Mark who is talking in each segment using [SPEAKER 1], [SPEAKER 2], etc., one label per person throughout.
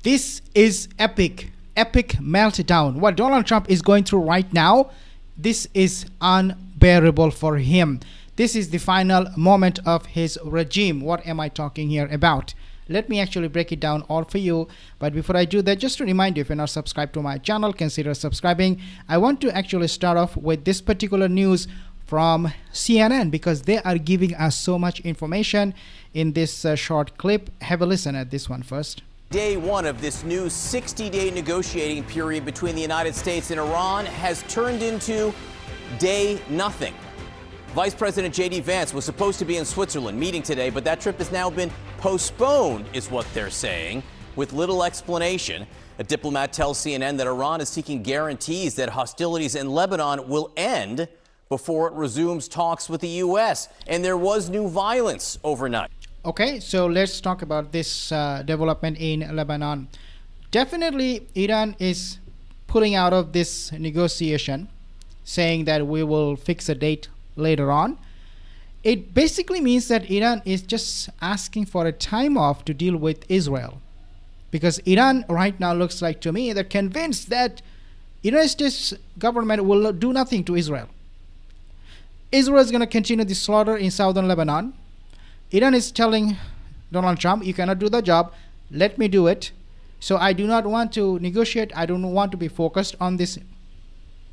[SPEAKER 1] This is epic meltdown. What Donald Trump is going through right now, this is unbearable for him. This is the final moment of his regime. What am I talking here about? Let me actually break it down all for you. But before I do that, just to remind you, if you're not subscribed to my channel, consider subscribing. I want to actually start off with this particular news from CNN because they are giving us so much information in this short clip. Have a listen at this one first.
[SPEAKER 2] Day one of this new 60-day negotiating period between the United States and Iran has turned into day nothing. Vice President J.D. Vance was supposed to be in Switzerland meeting today, but that trip has now been postponed, is what they're saying, with little explanation. A diplomat tells CNN that Iran is seeking guarantees that hostilities in Lebanon will end before it resumes talks with the U.S. And there was new violence overnight.
[SPEAKER 1] Okay, so let's talk about this development in Lebanon. Definitely, Iran is pulling out of this negotiation, saying that we will fix a date later on. It basically means that Iran is just asking for a time off to deal with Israel. Because Iran right now looks like to me they're convinced that United States government will do nothing to Israel. Israel is going to continue the slaughter in southern Lebanon. Iran is telling Donald Trump, you cannot do the job, let me do it. So I do not want to negotiate, I don't want to be focused on this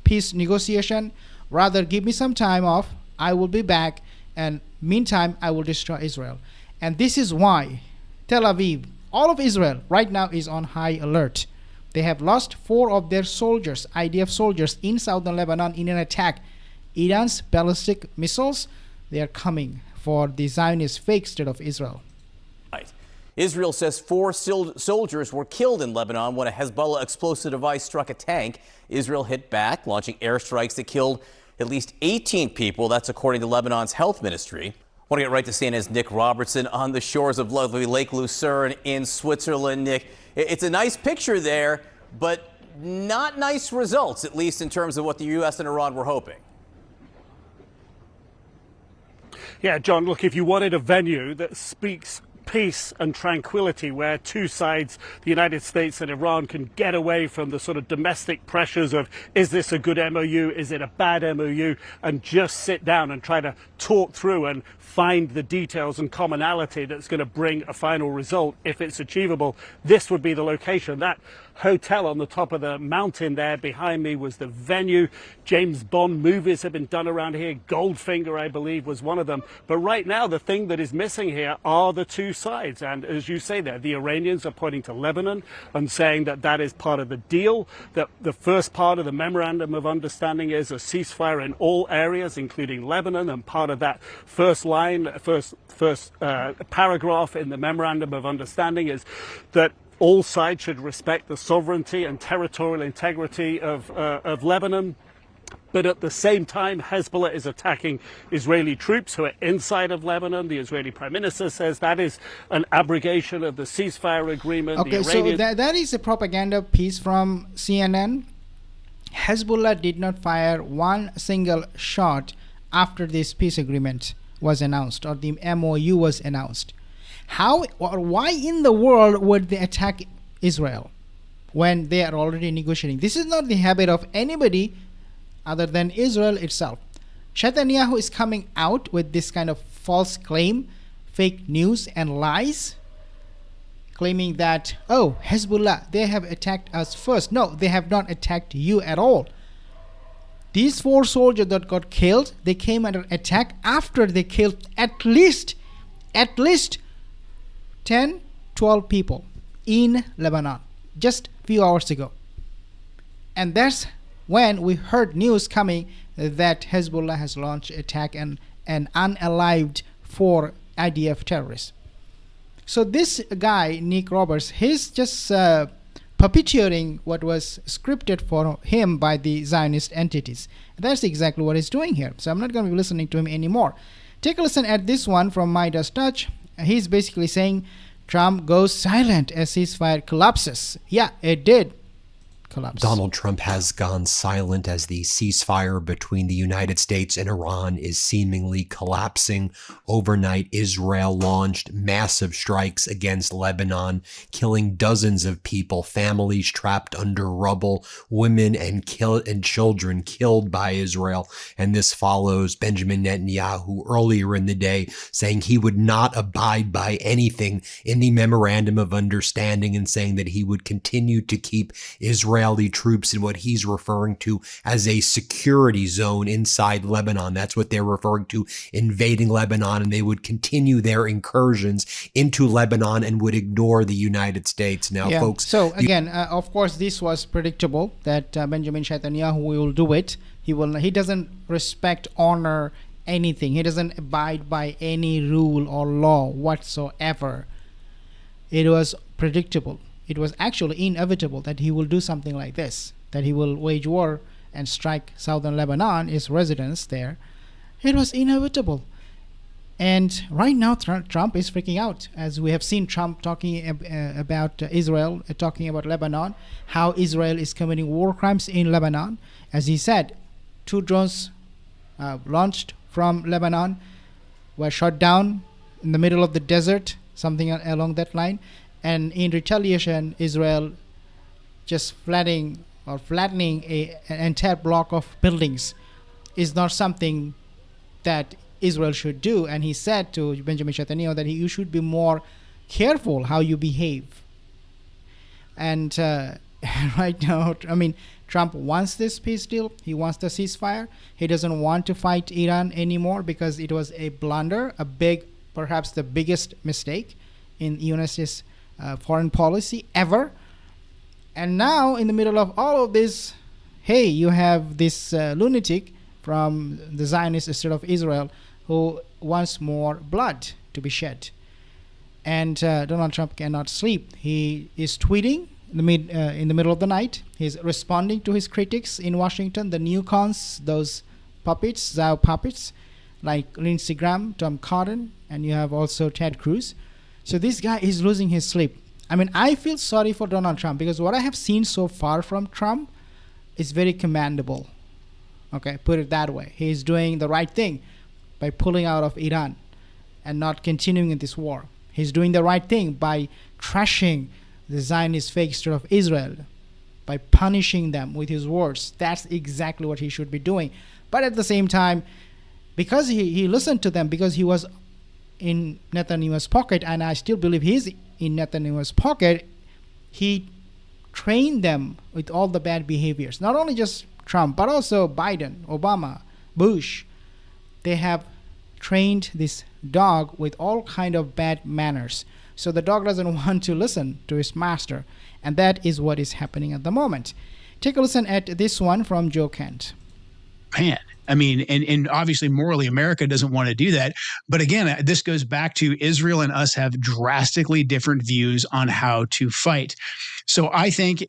[SPEAKER 1] peace negotiation. Rather, give me some time off, I will be back, and meantime, I will destroy Israel. And this is why Tel Aviv, all of Israel, right now is on high alert. They have lost 4 of their soldiers, IDF soldiers, in southern Lebanon in an attack. Iran's ballistic missiles, they are coming for the Zionist fake state of Israel.
[SPEAKER 2] Right. Israel says 4 soldiers were killed in Lebanon when a Hezbollah explosive device struck a tank. Israel hit back, launching airstrikes that killed at least 18 people. That's according to Lebanon's health ministry. I want to get right to CNN's Nick Robertson on the shores of lovely Lake Lucerne in Switzerland. Nick, it's a nice picture there, but not nice results, at least in terms of what the U.S. and Iran were hoping.
[SPEAKER 3] Yeah, John, look, if you wanted a venue that speaks peace and tranquility, where two sides, the United States and Iran, can get away from the sort of domestic pressures of, is this a good MOU, is it a bad MOU, and just sit down and try to talk through and find the details and commonality that's going to bring a final result if it's achievable, this would be the location. That hotel on the top of the mountain there behind me was the venue. James Bond movies have been done around here. Goldfinger, I believe, was one of them. But right now, the thing that is missing here are the two sides. And as you say there, the Iranians are pointing to Lebanon and saying that that is part of the deal, that the first part of the memorandum of understanding is a ceasefire in all areas, including Lebanon, and part of that first paragraph in the memorandum of understanding is that all sides should respect the sovereignty and territorial integrity of Lebanon. But at the same time, Hezbollah is attacking Israeli troops who are inside of Lebanon. The Israeli Prime Minister says that is an abrogation of the ceasefire agreement.
[SPEAKER 1] Okay, so that is a propaganda piece from CNN. Hezbollah did not fire one single shot after this peace agreement was announced or the MOU was announced. How or why in the world would they attack Israel when they are already negotiating? This is not the habit of anybody other than Israel itself. Netanyahu is coming out with this kind of false claim, fake news and lies, claiming that, oh, Hezbollah, they have attacked us first. No, they have not attacked you at all. These 4 soldiers that got killed, they came under attack after they killed at least 10, 12 people in Lebanon just a few hours ago. And that's when we heard news coming that Hezbollah has launched attack and unalived 4 IDF terrorists. So this guy, Nick Roberts, he's just perpetuating what was scripted for him by the Zionist entities. That's exactly what he's doing here. So I'm not going to be listening to him anymore. Take a listen at this one from Midas Touch. He's basically saying Trump goes silent as ceasefire collapses. Yeah, it did. collapse.
[SPEAKER 4] Donald Trump has gone silent as the ceasefire between the United States and Iran is seemingly collapsing. Overnight, Israel launched massive strikes against Lebanon, killing dozens of people, families trapped under rubble, women and children killed by Israel. And this follows Benjamin Netanyahu earlier in the day saying he would not abide by anything in the memorandum of understanding and saying that he would continue to keep Israeli troops in what he's referring to as a security zone inside Lebanon. That's what they're referring to, invading Lebanon, and they would continue their incursions into Lebanon and would ignore the United States. Now, folks.
[SPEAKER 1] So again, of course, this was predictable that Benjamin Netanyahu will do it. He doesn't respect, honor anything. He doesn't abide by any rule or law whatsoever. It was predictable. It was actually inevitable that he will do something like this, that he will wage war and strike southern Lebanon, his residence there. It was inevitable. And right now, Trump is freaking out, as we have seen Trump talking about Israel, talking about Lebanon, how Israel is committing war crimes in Lebanon. As he said, 2 drones launched from Lebanon were shot down in the middle of the desert, something along that line. And in retaliation, Israel just flattening an entire block of buildings is not something that Israel should do. And he said to Benjamin Netanyahu that you should be more careful how you behave. And right now, Trump wants this peace deal. He wants the ceasefire. He doesn't want to fight Iran anymore because it was a blunder, perhaps the biggest mistake in United States foreign policy ever. And now, in the middle of all of this, hey, you have this lunatic from the Zionist state of Israel who wants more blood to be shed. And Donald Trump cannot sleep. He is tweeting in the middle of the night. He's responding to his critics in Washington, the newcons, those puppets, Zao puppets, like Lindsey Graham, Tom Cotton, and you have also Ted Cruz. So this guy is losing his sleep. I feel sorry for Donald Trump because what I have seen so far from Trump is very commendable. Okay, put it that way. He is doing the right thing by pulling out of Iran and not continuing in this war. He's doing the right thing by trashing the Zionist fake state of Israel, by punishing them with his words. That's exactly what he should be doing. But at the same time, because he listened to them, because he was in Netanyahu's pocket, and I still believe he's in Netanyahu's pocket, he trained them with all the bad behaviors. Not only just Trump, but also Biden, Obama, Bush. They have trained this dog with all kind of bad manners. So the dog doesn't want to listen to his master. And that is what is happening at the moment. Take a listen at this one from Joe Kent.
[SPEAKER 5] Man, and obviously morally America doesn't want to do that. But again, this goes back to Israel and us have drastically different views on how to fight. So I think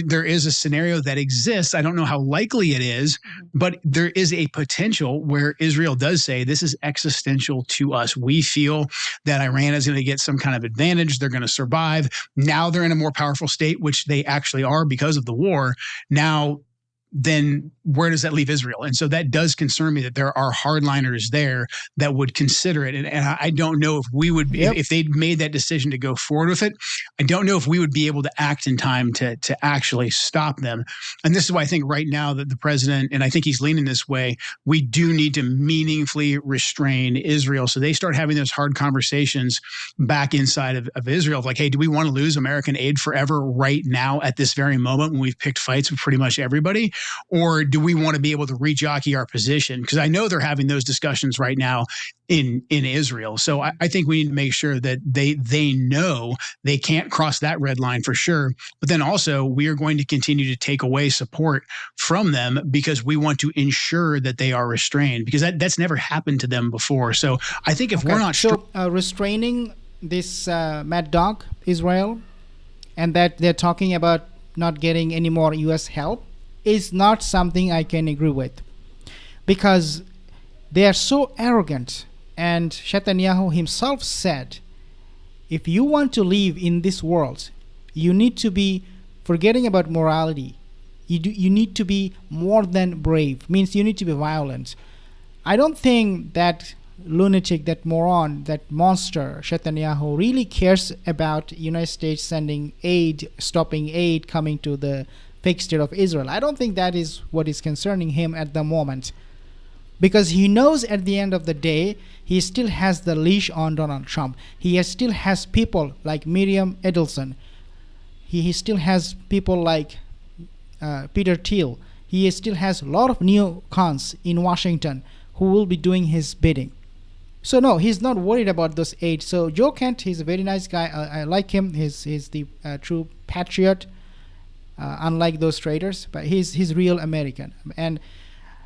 [SPEAKER 5] there is a scenario that exists. I don't know how likely it is, but there is a potential where Israel does say this is existential to us. We feel that Iran is going to get some kind of advantage. They're going to survive. Now they're in a more powerful state, which they actually are because of the war. Now, then where does that leave Israel? And so that does concern me that there are hardliners there that would consider it. And I don't know if we would, if they'd made that decision to go forward with it, I don't know if we would be able to act in time to actually stop them. And this is why I think right now that the president, and I think he's leaning this way, we do need to meaningfully restrain Israel. So they start having those hard conversations back inside of Israel, like, hey, do we want to lose American aid forever right now at this very moment when we've picked fights with pretty much everybody? Or do we want to be able to rejockey our position? Because I know they're having those discussions right now in Israel. So I think we need to make sure that they know they can't cross that red line for sure. But then also we are going to continue to take away support from them because we want to ensure that they are restrained, because that's never happened to them before. So I think if we're not
[SPEAKER 1] restraining this mad dog, Israel, and that they're talking about not getting any more U.S. help, is not something I can agree with, because they are so arrogant. And Netanyahu himself said, if you want to live in this world, you need to be forgetting about morality. You need to be more than brave. Means you need to be violent. I don't think that lunatic, that moron, that monster, Netanyahu, really cares about United States sending aid, stopping aid coming to the fake state of Israel. I don't think that is what is concerning him at the moment. Because he knows at the end of the day, he still has the leash on Donald Trump. He still has people like Miriam Edelson. He still has people like Peter Thiel. He still has a lot of neocons in Washington who will be doing his bidding. So no, he's not worried about those aid. So Joe Kent, he's a very nice guy. I like him. He's the true patriot, unlike those traitors. But he's real American. And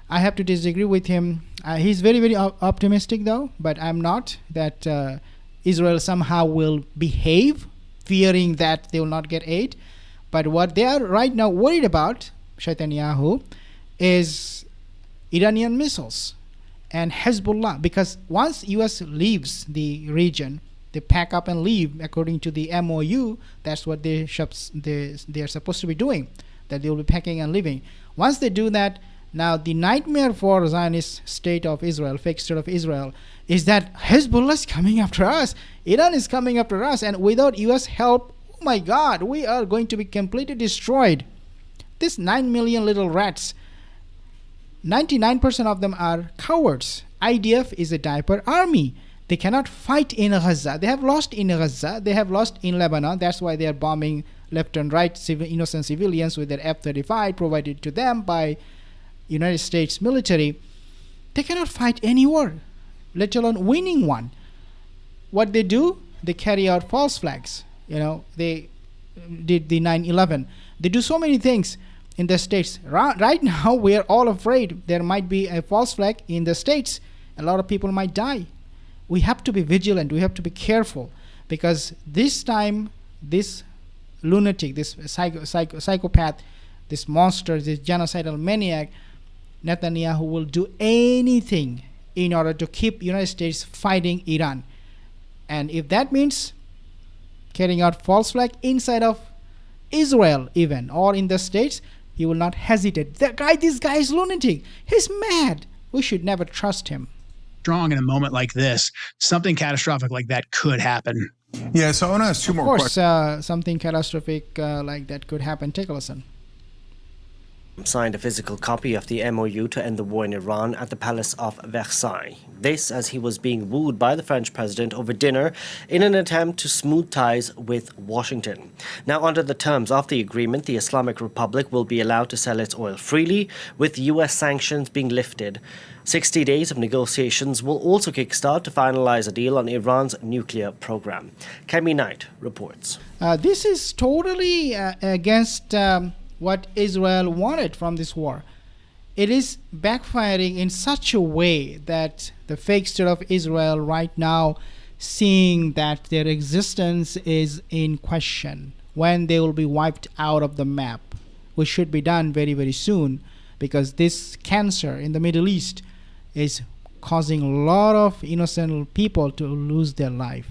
[SPEAKER 1] I have to disagree with him. He's very, very optimistic though. But I'm not that Israel somehow will behave, fearing that they will not get aid. But what they are right now worried about, Netanyahu, is Iranian missiles and Hezbollah, because once U.S. leaves the region, they pack up and leave according to the MOU. That's what they are supposed to be doing, that they will be packing and leaving. Once they do that, now the nightmare for Zionist state of Israel, fake state of Israel, is that Hezbollah is coming after us, Iran is coming after us, and without U.S. help, oh my God, we are going to be completely destroyed. These 9 million little rats, 99% of them are cowards. IDF is a diaper army. They cannot fight in Gaza. They have lost in Gaza. They have lost in Lebanon. That's why they are bombing left and right innocent civilians with their F-35 provided to them by United States military. They cannot fight any war, let alone winning one. What they do, they carry out false flags. They did the 9/11. They do so many things in the States. Right now, we are all afraid there might be a false flag in the States. A lot of people might die. We have to be vigilant. We have to be careful, because this time, this lunatic, this psychopath, this monster, this genocidal maniac, Netanyahu will do anything in order to keep United States fighting Iran. And if that means carrying out false flag inside of Israel even, or in the States, he will not hesitate. This guy is lunatic. He's mad. We should never trust him.
[SPEAKER 5] Strong in a moment like this, something catastrophic like that could happen.
[SPEAKER 6] Yeah, so I want to ask two more questions.
[SPEAKER 1] Of course, something catastrophic like that could happen. Take a listen.
[SPEAKER 7] Signed a physical copy of the MOU to end the war in Iran at the Palace of Versailles. This as he was being wooed by the French president over dinner in an attempt to smooth ties with Washington. Now, under the terms of the agreement, the Islamic Republic will be allowed to sell its oil freely, with U.S. sanctions being lifted. 60 days of negotiations will also kickstart to finalize a deal on Iran's nuclear program. Kemi Knight reports.
[SPEAKER 1] This is totally against what Israel wanted from this war. It is backfiring in such a way that the fake state of Israel right now, seeing that their existence is in question, when they will be wiped out of the map, which should be done very, very soon, because this cancer in the Middle East is causing a lot of innocent people to lose their life.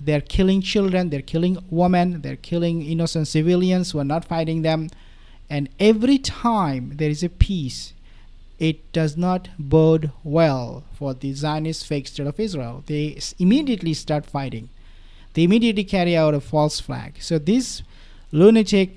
[SPEAKER 1] They're killing children, they're killing women, they're killing innocent civilians who are not fighting them. And every time there is a peace, it does not bode well for the Zionist fake state of Israel. They immediately start fighting. They immediately carry out a false flag. So this lunatic,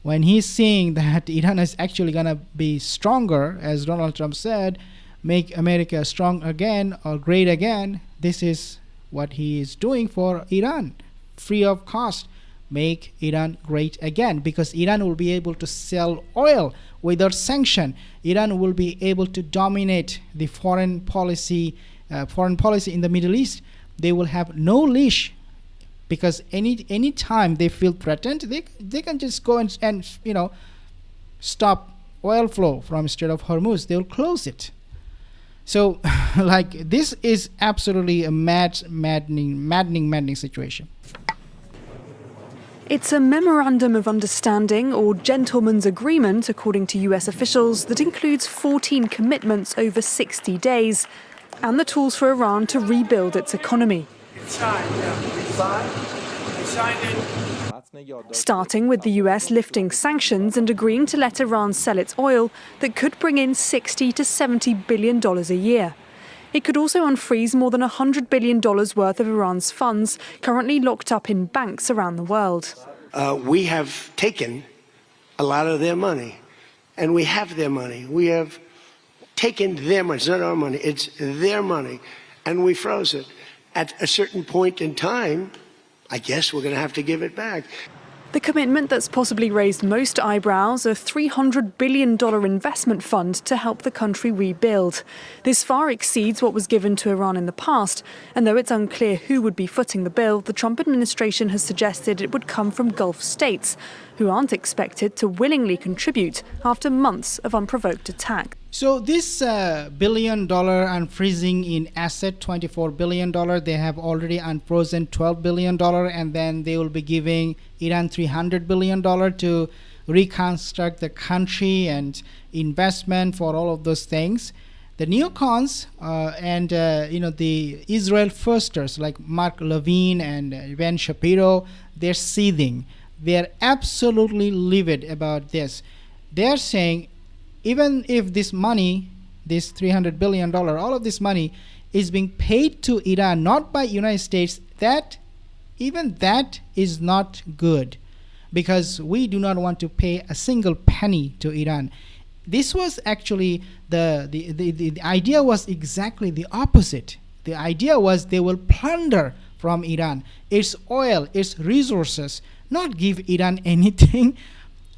[SPEAKER 1] when he's seeing that Iran is actually going to be stronger, as Donald Trump said, make America strong again or great again, this is what he is doing for Iran, free of cost. Make Iran great again, because Iran will be able to sell oil without sanction. Iran will be able to dominate the foreign policy in the Middle East. They will have no leash, because any time they feel threatened, they can just go and stop oil flow from Strait of Hormuz. They will close it. So this is absolutely a maddening situation.
[SPEAKER 8] It's a memorandum of understanding, or gentleman's agreement, according to US officials, that includes 14 commitments over 60 days and the tools for Iran to rebuild its economy.
[SPEAKER 9] It's signed, yeah. We signed it.
[SPEAKER 8] starting with the US lifting sanctions and agreeing to let Iran sell its oil that could bring in $60 to $70 billion a year. It could also unfreeze more than $100 billion worth of Iran's funds currently locked up in banks around the world.
[SPEAKER 9] We have taken a lot of their money, and we have their money. We have taken their money. It's not our money, it's their money, and we froze it. At a certain point in time, I guess we're going to have to give it back.
[SPEAKER 8] The commitment that's possibly raised most eyebrows, a $300 billion investment fund to help the country rebuild. This far exceeds what was given to Iran in the past, and though it's unclear who would be footing the bill, the Trump administration has suggested it would come from Gulf states, who aren't expected to willingly contribute after months of unprovoked attack.
[SPEAKER 1] So this $1 billion unfreezing in asset, $24 billion, they have already unfrozen $12 billion, and then they will be giving Iran $300 billion to reconstruct the country and investment for all of those things. The neocons and the Israel firsters like Mark Levine and Ben Shapiro, they're seething. They're absolutely livid about this. They're saying, even if this money, this $300 billion, all of this money is being paid to Iran, not by United States, even that is not good, because we do not want to pay a single penny to Iran. This was actually the idea was exactly the opposite. The idea was they will plunder from Iran its oil, its resources, not give Iran anything,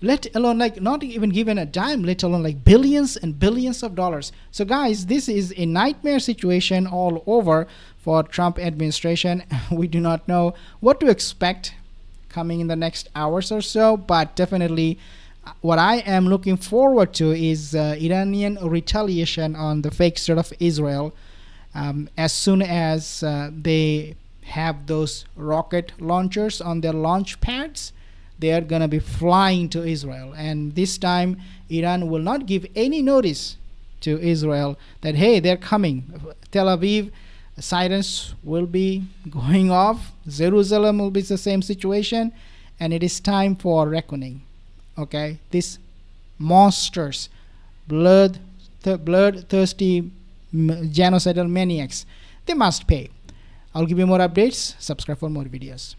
[SPEAKER 1] let alone not even given a dime, let alone billions and billions of dollars. So guys, this is a nightmare situation all over for Trump administration. We do not know what to expect coming in the next hours or so, but definitely what I am looking forward to is Iranian retaliation on the fake state of Israel as soon as they have those rocket launchers on their launch pads. They are going to be flying to Israel, and this time Iran will not give any notice to Israel that, hey, they're coming. Tel Aviv, sirens will be going off. Jerusalem will be the same situation, and it is time for reckoning. Okay, these monsters, bloodthirsty genocidal maniacs, they must pay. I'll give you more updates. Subscribe for more videos.